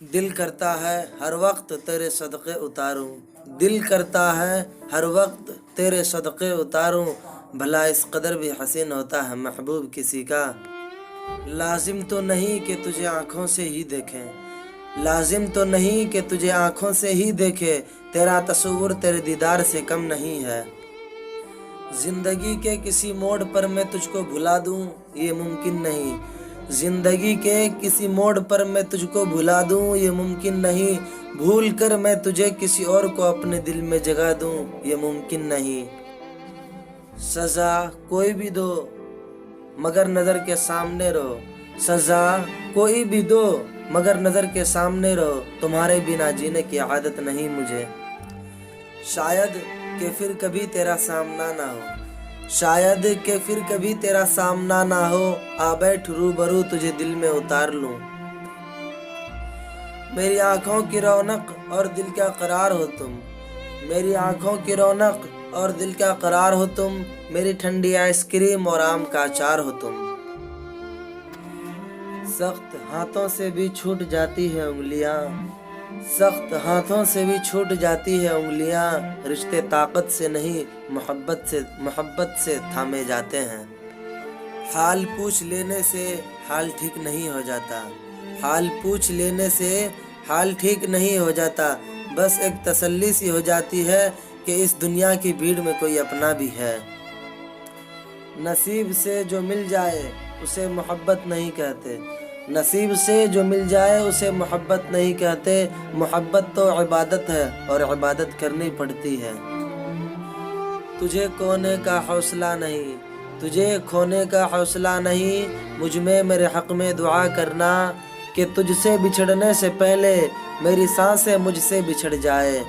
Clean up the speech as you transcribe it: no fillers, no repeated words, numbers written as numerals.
دل کرتا ہے ہر وقت تیرے صدقے اتاروں، دل کرتا ہے ہر وقت تیرے صدقے اتاروں، بھلا اس قدر بھی حسین ہوتا ہے محبوب کسی کا۔ لازم تو نہیں کہ تجھے آنکھوں سے ہی دیکھیں، لازم تو نہیں کہ تجھے آنکھوں سے ہی دیکھے، تیرا تصور تیرے دیدار سے کم نہیں ہے۔ زندگی کے کسی موڑ پر میں تجھ کو بھلا دوں یہ ممکن نہیں، زندگی کے کسی موڑ پر میں تجھ کو بھلا دوں یہ ممکن نہیں، بھول کر میں تجھے کسی اور کو اپنے دل میں جگہ دوں یہ ممکن نہیں۔ سزا کوئی بھی دو مگر نظر کے سامنے رہو، سزا کوئی بھی دو مگر نظر کے سامنے رہو، تمہارے بنا جینے کی عادت نہیں مجھے۔ شاید کہ پھر کبھی تیرا سامنا نہ ہو، شاید کہ پھر کبھی تیرا سامنا نہ ہو، آ بیٹھ روبرو تجھے دل میں اتار لوں۔ میری آنکھوں کی رونق اور دل کا قرار ہو تم، میری آنکھوں کی رونق اور دل کا قرار ہو تم، میری ٹھنڈی آئس کریم اور آم کا اچار ہو تم۔ سخت ہاتھوں سے بھی چھوٹ جاتی ہے انگلیاں، سخت ہاتھوں سے بھی چھوٹ جاتی ہے انگلیاں، رشتے طاقت سے نہیں محبت سے تھامے جاتے ہیں۔ حال پوچھ لینے سے حال ٹھیک نہیں ہو جاتا، حال پوچھ لینے سے حال ٹھیک نہیں ہو جاتا، بس ایک تسلی سی ہو جاتی ہے کہ اس دنیا کی بھیڑ میں کوئی اپنا بھی ہے۔ نصیب سے جو مل جائے اسے محبت نہیں کہتے، نصیب سے جو مل جائے اسے محبت نہیں کہتے، محبت تو عبادت ہے اور عبادت کرنی پڑتی ہے۔ تجھے کھونے کا حوصلہ نہیں، تجھے کھونے کا حوصلہ نہیں، مجھ میں میرے حق میں دعا کرنا کہ تجھ سے بچھڑنے سے پہلے میری سانسیں مجھ سے بچھڑ جائے۔